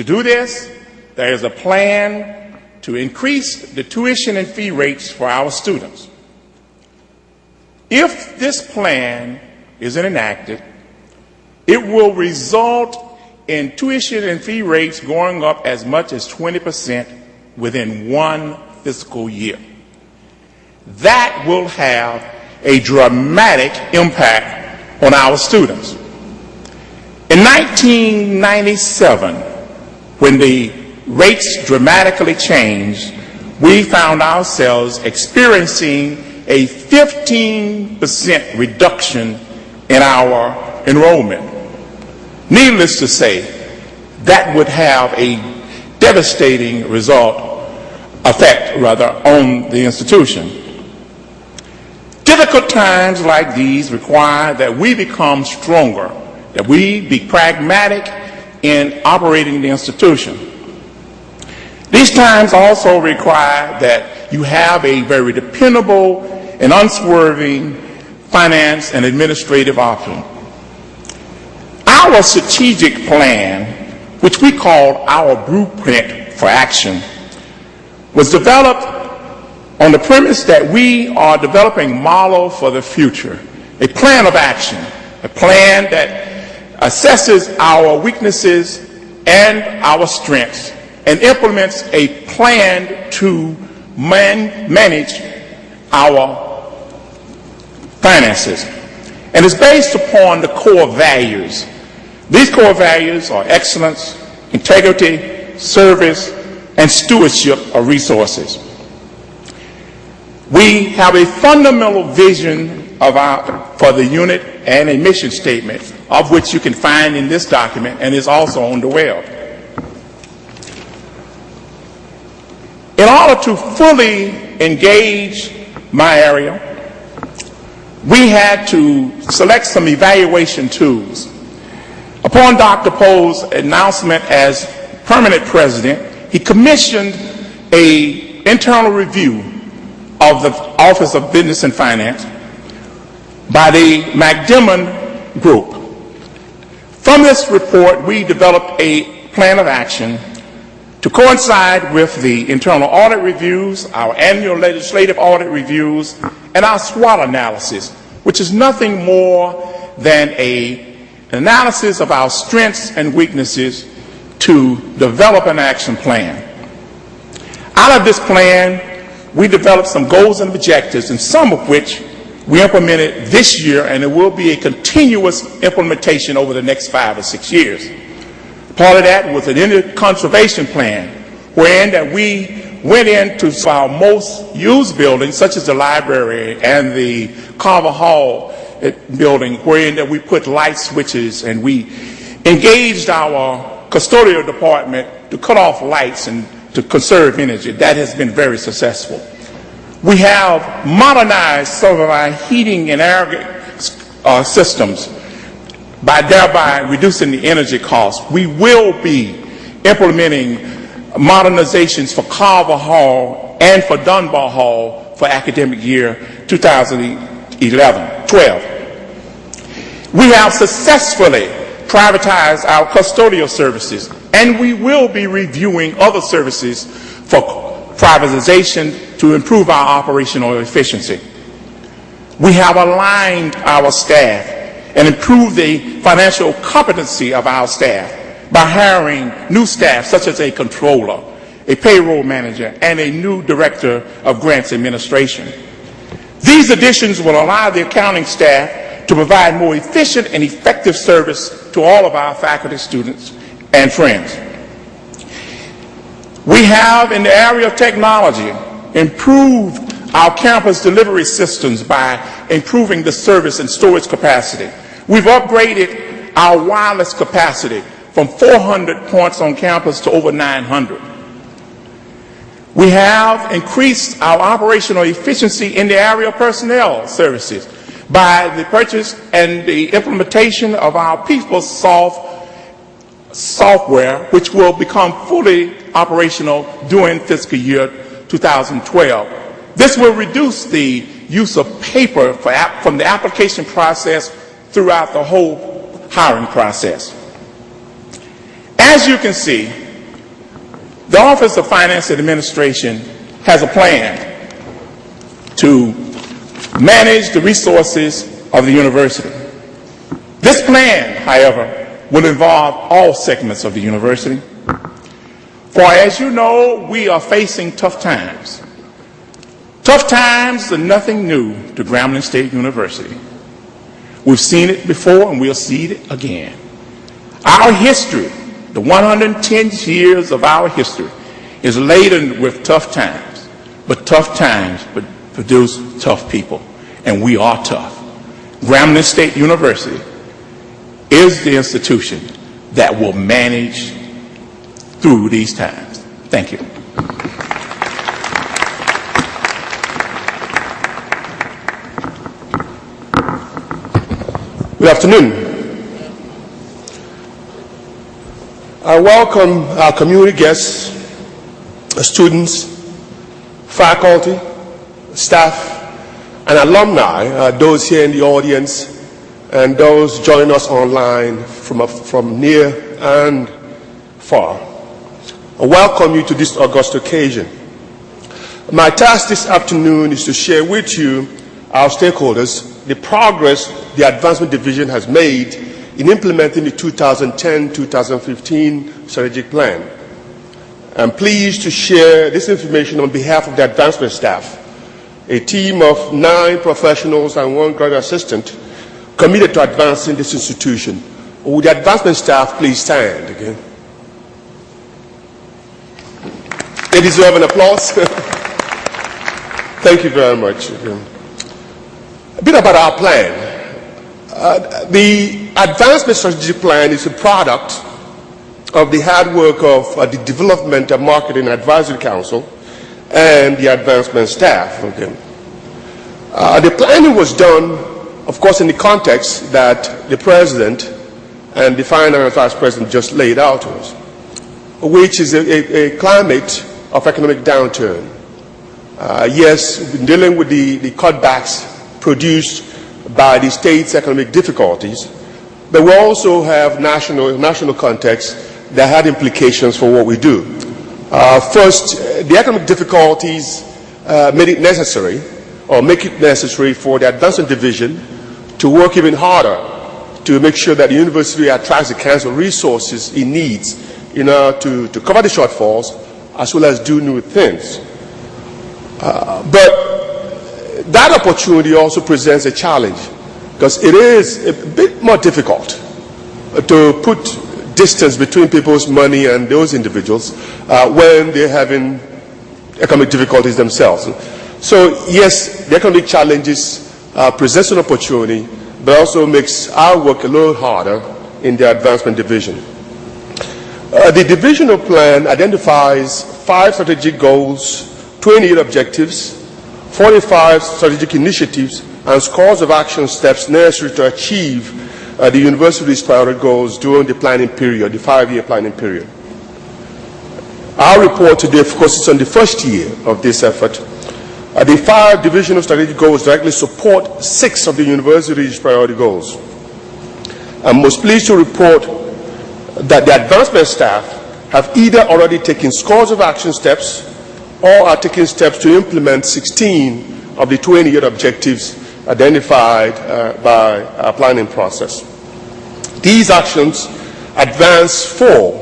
To do this, there is a plan to increase the tuition and fee rates for our students. If this plan isn't enacted, it will result in tuition and fee rates going up as much as 20% within one fiscal year. That will have a dramatic impact on our students. In 1997, when the rates dramatically changed, we found ourselves experiencing a 15% reduction in our enrollment. Needless to say, that would have a devastating effect on the institution. Difficult times like these require that we become stronger, that we be pragmatic in operating the institution. These times also require that you have a very dependable and unswerving finance and administrative option. Our strategic plan, which we called our blueprint for action, was developed on the premise that we are developing a model for the future, a plan of action, a plan that assesses our weaknesses and our strengths and implements a plan to manage our finances, and is based upon the core values. These core values are excellence, integrity, service, and stewardship of resources. We have a fundamental vision for the unit and a mission statement, of which you can find in this document and is also on the web. In order to fully engage my area, we had to select some evaluation tools. Upon Dr. Poe's announcement as permanent president, he commissioned an internal review of the Office of Business and Finance by the McDermott Group. From this report, we developed a plan of action to coincide with the internal audit reviews, our annual legislative audit reviews, and our SWOT analysis, which is nothing more than an analysis of our strengths and weaknesses to develop an action plan. Out of this plan, we developed some goals and objectives, and some of which we implemented this year, and it will be a continuous implementation over the next 5 or 6 years. Part of that was an energy conservation plan, wherein that we went into our most used buildings, such as the library and the Carver Hall building, wherein that we put light switches, and we engaged our custodial department to cut off lights and to conserve energy. That has been very successful. We have modernized some of our heating and air systems by thereby reducing the energy costs. We will be implementing modernizations for Carver Hall and for Dunbar Hall for academic year 2011-12. We have successfully privatized our custodial services, and we will be reviewing other services for privatization to improve our operational efficiency. We have aligned our staff and improved the financial competency of our staff by hiring new staff such as a controller, a payroll manager, and a new director of grants administration. These additions will allow the accounting staff to provide more efficient and effective service to all of our faculty, students, and friends. We have, in the area of technology, improved our campus delivery systems by improving the service and storage capacity. We've upgraded our wireless capacity from 400 points on campus to over 900. We have increased our operational efficiency in the area of personnel services by the purchase and the implementation of our PeopleSoft software, which will become fully operational during fiscal year 2012. This will reduce the use of paper from the application process throughout the whole hiring process. As you can see, The Office of Finance and Administration has a plan to manage the resources of the university. This plan, however, will involve all segments of the university. For as you know, we are facing tough times. Tough times are nothing new to Grambling State University. We've seen it before and we'll see it again. Our history, the 110 years of our history, is laden with tough times, but tough times produce tough people, and we are tough. Grambling State University is the institution that will manage through these times. Thank you. Good afternoon. I welcome our community guests, students, faculty, staff, and alumni, those here in the audience and those joining us online from near and far. I welcome you to this august occasion. My task this afternoon is to share with you, our stakeholders, the progress the Advancement Division has made in implementing the 2010-2015 strategic plan. I'm pleased to share this information on behalf of the advancement staff, a team of 9 professionals and 1 graduate assistant committed to advancing this institution. Would the advancement staff please stand again? They deserve an applause. Thank you very much. A bit about our plan. The Advancement Strategic Plan is a product of the hard work of the Development and Marketing Advisory Council and the advancement staff. The planning was done, of course, in the context that the President and the Finance Vice President just laid out to us, which is a climate of economic downturn. Yes, we've been dealing with the cutbacks produced by the state's economic difficulties, but we also have national context that had implications for what we do. First, the economic difficulties made it necessary, or make it necessary, for the Advancement Division to work even harder to make sure that the university attracts the kinds of resources it needs in order to cover the shortfalls as well as do new things. But that opportunity also presents a challenge, because it is a bit more difficult to put distance between people's money and those individuals when they're having economic difficulties themselves. So yes, the economic challenges present an opportunity, but also makes our work a little harder in the Advancement Division. The divisional plan identifies 5 strategic goals, 28 objectives, 45 strategic initiatives, and scores of action steps necessary to achieve the university's priority goals during the planning period, the 5-year planning period. Our report today focuses on the first year of this effort. The 5 divisional strategic goals directly support 6 of the university's priority goals. I'm most pleased to report that the advancement staff have either already taken scores of action steps or are taking steps to implement 16 of the 28 objectives identified by our planning process. These actions advance 4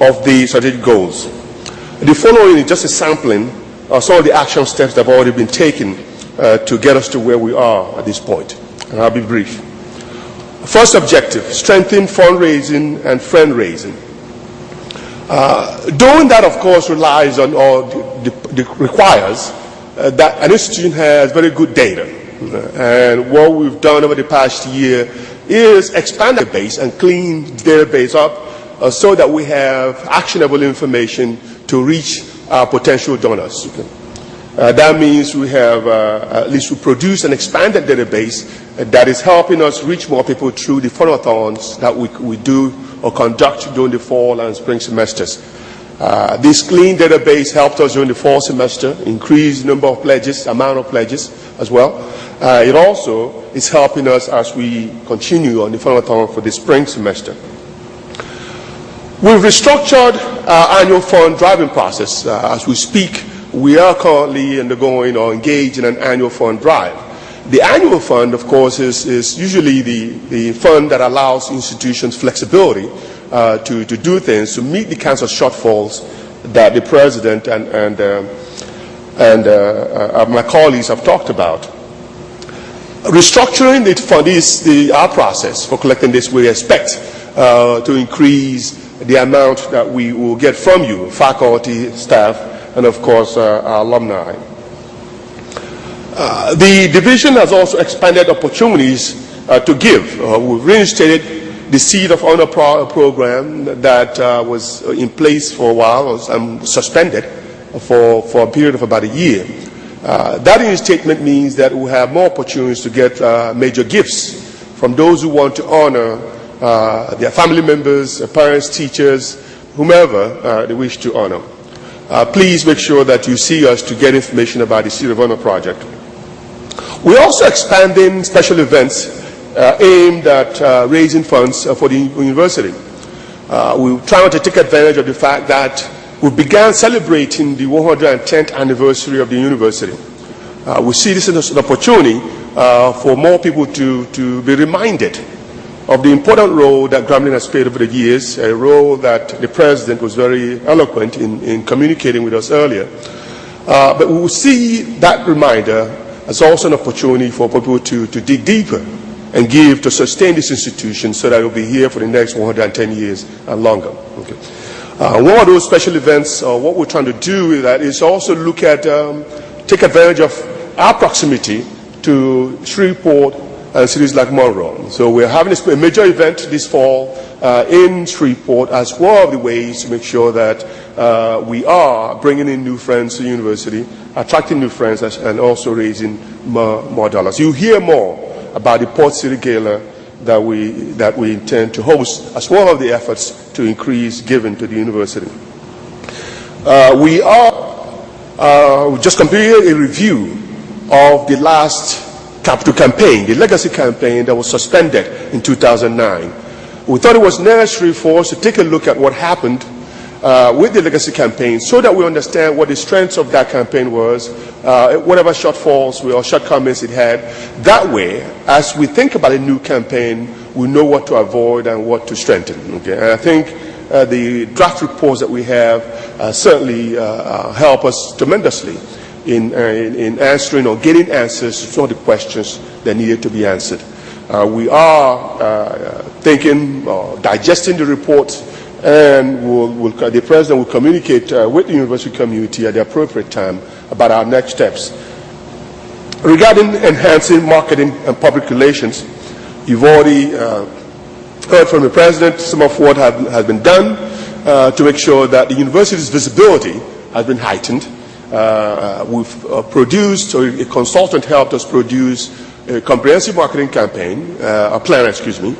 of the strategic goals. The following is just a sampling of some of the action steps that have already been taken to get us to where we are at this point, and I'll be brief. First objective, strengthen fundraising and friend-raising. Doing that, of course, relies on, or requires that an institution has very good data. And what we've done over the past year is expand the base and clean the database up so that we have actionable information to reach our potential donors. That means we have, at least we produce an expanded database that is helping us reach more people through the funnel-a-thons that we do or conduct during the fall and spring semesters. This clean database helped us during the fall semester increase the number of pledges, amount of pledges as well. It also is helping us as we continue on the funnel-a-thon for the spring semester. We've restructured our annual fund driving process. As we speak, we are currently undergoing or engaged in an annual fund drive. The annual fund, of course, is usually the fund that allows institutions flexibility to do things, to meet the kinds of shortfalls that the President and my colleagues have talked about. Restructuring the fund is our process for collecting this. We expect to increase the amount that we will get from you, faculty, staff, and of course our alumni. The division has also expanded opportunities to give. We've reinstated the Seed of Honor program that was in place for a while and suspended for a period of about a year. That reinstatement means that we have more opportunities to get major gifts from those who want to honor their family members, parents, teachers, whomever they wish to honor. Please make sure that you see us to get information about the Seed of Honor project. We're also expanding special events aimed at raising funds for the university. We're trying to take advantage of the fact that we began celebrating the 110th anniversary of the university. We see this as an opportunity for more people to be reminded of the important role that Grambling has played over the years, a role that the President was very eloquent in communicating with us earlier. But we will see that reminder as also an opportunity for people to dig deeper and give to sustain this institution so that it will be here for the next 110 years and longer. Okay. One of those special events, what we're trying to do with that is also look at, take advantage of our proximity to Shreveport and cities like Monroe. So we're having a major event this fall in Shreveport as one of the ways to make sure that we are bringing in new friends to the university, attracting new friends, and also raising more dollars. You'll hear more about the Port City Gala that we intend to host as one of the efforts to increase giving to the university. We just completed a review of the last capital campaign, the legacy campaign that was suspended in 2009. We thought it was necessary for us to take a look at what happened with the legacy campaign so that we understand what the strengths of that campaign was, whatever shortfalls or shortcomings it had. That way, as we think about a new campaign, we know what to avoid and what to strengthen. Okay? And I think the draft reports that we have certainly help us tremendously in answering or getting answers to some of the questions that needed to be answered. We are thinking, digesting the report, and the President will communicate with the university community at the appropriate time about our next steps. Regarding enhancing marketing and public relations, you've already heard from the President some of what has been done to make sure that the university's visibility has been heightened. We've produced, or a consultant helped us produce a comprehensive marketing campaign, a plan, excuse me,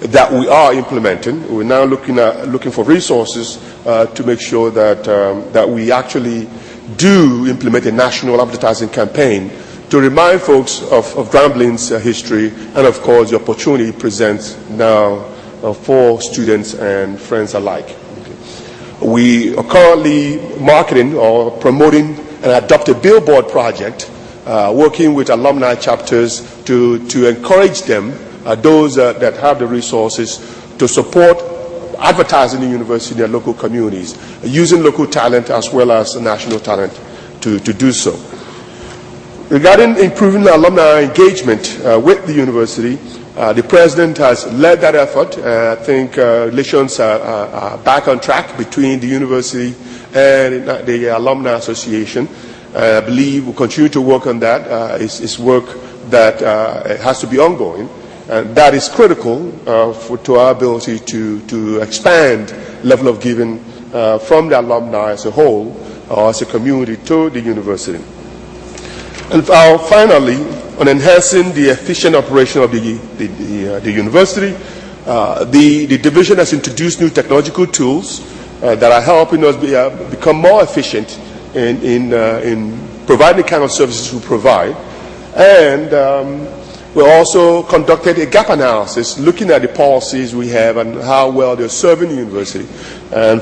that we are implementing. We're now looking for resources to make sure that we actually do implement a national advertising campaign to remind folks of Grambling's history and, of course, the opportunity it presents now for students and friends alike. We are currently marketing or promoting an adopted billboard project, working with alumni chapters to encourage them, those that have the resources, to support advertising the university in their local communities, using local talent as well as national talent to do so. Regarding improving alumni engagement with the university, the President has led that effort. I think relations are back on track between the university and the Alumni Association. I believe we'll continue to work on that. It's work that has to be ongoing, and that is critical to our ability to expand level of giving from the alumni as a whole or as a community to the university. And finally, on enhancing the efficient operation of the university, the division has introduced new technological tools that are helping us become more efficient in providing the kind of services we provide. And we also conducted a gap analysis looking at the policies we have and how well they're serving the university. And